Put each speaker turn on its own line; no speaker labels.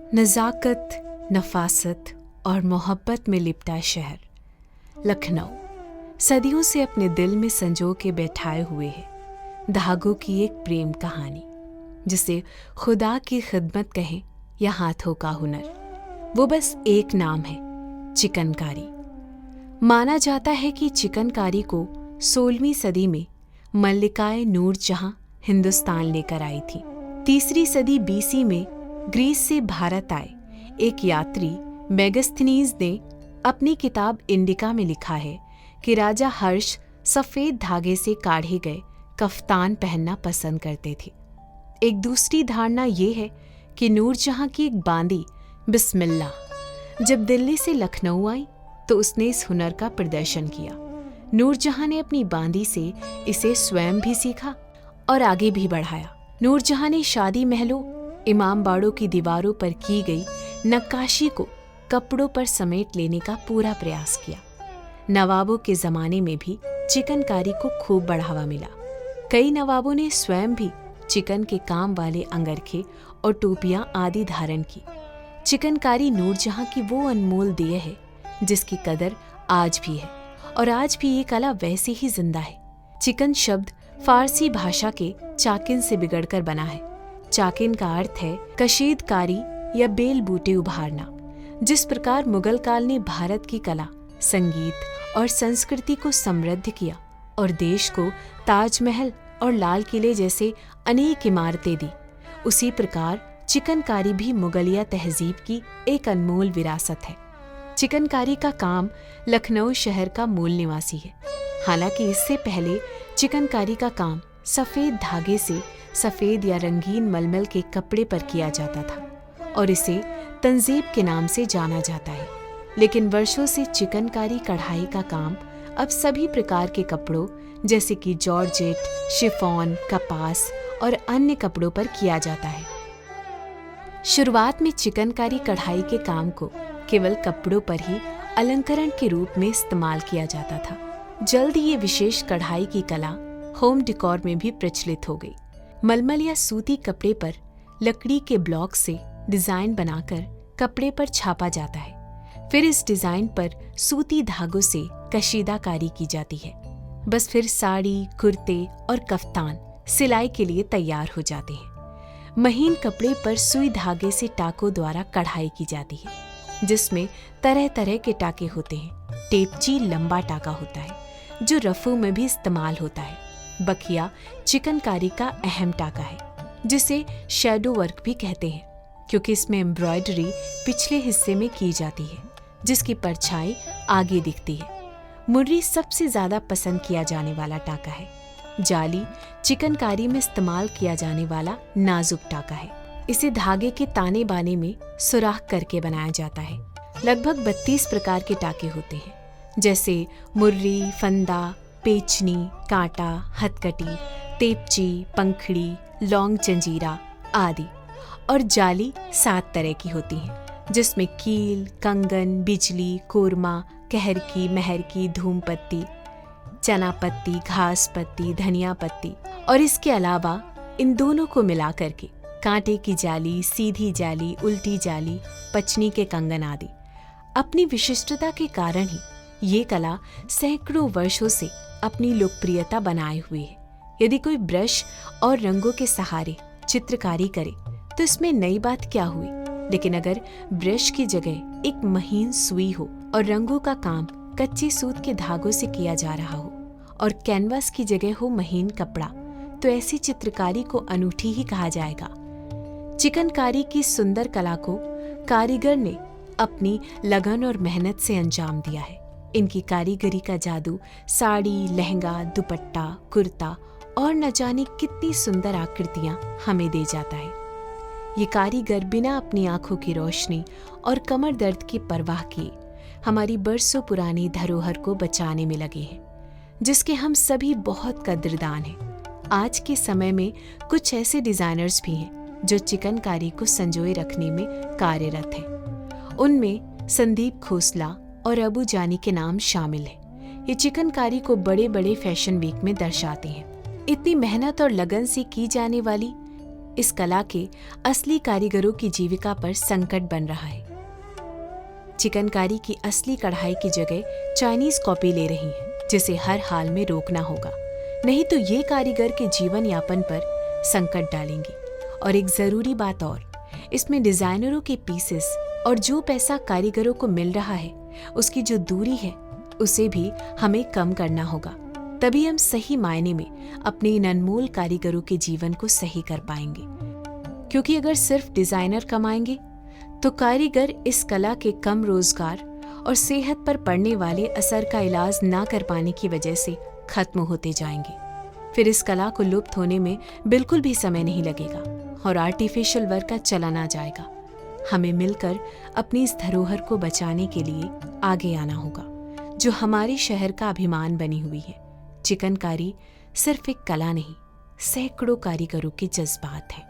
नज़ाकत, नफासत और मोहब्बत में लिपटा शहर लखनऊ सदियों से अपने दिल में संजो के बैठाए हुए है धागों की एक प्रेम कहानी, जिसे खुदा की खिदमत कहें या हाथों का हुनर। वो बस एक नाम है, चिकनकारी। माना जाता है कि चिकनकारी को 16वीं सदी में मल्लिकाए नूरजहां हिंदुस्तान लेकर आई थी। 3री सदी BC में ग्रीस से भारत आए एक यात्री मेगास्थनीज ने अपनी किताब इंडिका में लिखा है कि राजा हर्ष सफेद धागे से काढ़े गए कफ्तान पहनना पसंद करते थे। एक दूसरी धारणा ये है कि नूरजहां की एक बांदी बिस्मिल्ला जब दिल्ली से लखनऊ आई तो उसने इस हुनर का प्रदर्शन किया। नूरजहां ने अपनी बांदी से इसे स्वयं भी सीखा और आगे भी बढ़ाया। नूरजहां ने शादी महलों, इमाम बाड़ों की दीवारों पर की गई नक्काशी को कपड़ों पर समेट लेने का पूरा प्रयास किया। नवाबों के जमाने में भी चिकनकारी को खूब बढ़ावा मिला। कई नवाबों ने स्वयं भी चिकन के काम वाले अंगरखे और टोपियां आदि धारण की। चिकनकारी नूरजहां की वो अनमोल देय है जिसकी कदर आज भी है और आज भी ये कला वैसे ही जिंदा है। चिकन शब्द फारसी भाषा के चाकिन से बिगड़कर बना है। चाकिन का अर्थ है कशीदकारी या बेल बूटे उभारना। जिस प्रकार मुगल काल ने भारत की कला, संगीत और संस्कृति को समृद्ध किया और देश को ताजमहल और लाल किले जैसे अनेक इमारतें दी, उसी प्रकार चिकनकारी भी मुगलिया तहजीब की एक अनमोल विरासत है। चिकनकारी का काम लखनऊ शहर का मूल निवासी है। हालांकि इससे पहले चिकनकारी का काम सफेद धागे से सफेद या रंगीन मलमल के कपड़े पर किया जाता था और इसे तंजीब के नाम से जाना जाता है। लेकिन वर्षों से चिकनकारी कढ़ाई का काम अब सभी प्रकार के कपड़ों जैसे कि जॉर्जेट, शिफॉन, कपास और अन्य कपड़ों पर किया जाता है। शुरुआत में चिकनकारी कढ़ाई के काम को केवल कपड़ों पर ही अलंकरण के रूप में इस्तेमाल किया जाता था। जल्द ही ये विशेष कढ़ाई की कला होम डेकोर में भी प्रचलित हो गई। मलमल या सूती कपड़े पर लकड़ी के ब्लॉक से डिजाइन बनाकर कपड़े पर छापा जाता है। फिर इस डिजाइन पर सूती धागों से कशीदाकारी की जाती है। बस फिर साड़ी, कुर्ते और कफ्तान सिलाई के लिए तैयार हो जाते हैं। महीन कपड़े पर सुई धागे से टाकों द्वारा कढ़ाई की जाती है, जिसमें तरह तरह के टाके होते हैं। टेपची लंबा टाका होता है जो रफू में भी इस्तेमाल होता है। बखिया चिकनकारी का अहम टाका है जिसे शैडो वर्क भी कहते हैं, क्योंकि इसमें एम्ब्रॉयडरी पिछले हिस्से में की जाती है जिसकी परछाई आगे दिखती है। मुर्री सबसे ज्यादा पसंद किया जाने वाला टाका है। जाली चिकनकारी में इस्तेमाल किया जाने वाला नाजुक टाका है। इसे धागे के ताने बाने में सुराख करके बनाया जाता है। लगभग 32 प्रकार के टाके होते हैं, जैसे मुर्री, फंदा, पेचनी, कांटा, हथकटी, तेपची, पंखड़ी, लौंग जंजीरा आदि। और जाली 7 तरह की होती हैं, जिसमें कील, कंगन, बिजली, कोरमा, कहर की, महर की, धूम पत्ती, चना पत्ती, घास पत्ती, धनिया पत्ती और इसके अलावा इन दोनों को मिला करके कांटे की जाली, सीधी जाली, उल्टी जाली, पचनी के कंगन आदि। अपनी विशिष्टता के कारण ही ये कला सैकड़ों वर्षों से अपनी लोकप्रियता बनाए हुए है। यदि कोई ब्रश और रंगों के सहारे चित्रकारी करे तो इसमें नई बात क्या हुई, लेकिन अगर ब्रश की जगह एक महीन सुई हो और रंगों का काम कच्चे सूत के धागों से किया जा रहा हो और कैनवास की जगह हो महीन कपड़ा, तो ऐसी चित्रकारी को अनूठी ही कहा जाएगा। चिकनकारी की सुंदर कला को कारीगर ने अपनी लगन और मेहनत से अंजाम दिया है। इनकी कारीगरी का जादू साड़ी, लहंगा, दुपट्टा, कुर्ता और न जाने कितनी सुंदर आकृतियां हमें दे जाता है। ये कारीगर बिना अपनी आंखों की रोशनी और कमर दर्द की परवाह किए हमारी बरसों पुरानी धरोहर को बचाने में लगे हैं, जिसके हम सभी बहुत कदरदान हैं। आज के समय में कुछ ऐसे डिजाइनर्स भी हैं जो चिकनकारी को संजोए रखने में कार्यरत हैं। उनमें संदीप खोसला और अबू जानी के नाम शामिल हैं। ये चिकनकारी को बड़े बड़े फैशन वीक में दर्शाते हैं। इतनी मेहनत और लगन से की जाने वाली इस कला के असली कारीगरों की जीविका पर संकट बन रहा है। चिकनकारी की असली कढ़ाई की जगह चाइनीज कॉपी ले रही है, जिसे हर हाल में रोकना होगा, नहीं तो ये कारीगर के जीवन यापन पर संकट डालेंगी। और एक जरूरी बात और, इसमें डिजाइनरों के पीसेस और जो पैसा कारीगरों को मिल रहा है उसकी जो दूरी है उसे भी हमें कम करना होगा। तभी हम सही मायने में अपने इन अनमोल कारीगरों के जीवन को सही कर पाएंगे। क्योंकि अगर सिर्फ डिजाइनर कमाएंगे तो कारीगर इस कला के कम रोजगार और सेहत पर पड़ने वाले असर का इलाज ना कर पाने की वजह से खत्म होते जाएंगे। फिर इस कला को लुप्त होने में बिल्कुल भी समय नहीं लगेगा और आर्टिफिशियल वर्क का चला ना जाएगा। हमें मिलकर अपनी इस धरोहर को बचाने के लिए आगे आना होगा, जो हमारे शहर का अभिमान बनी हुई है। चिकनकारी सिर्फ एक कला नहीं, सैकड़ों कारीगरों के जज्बात है।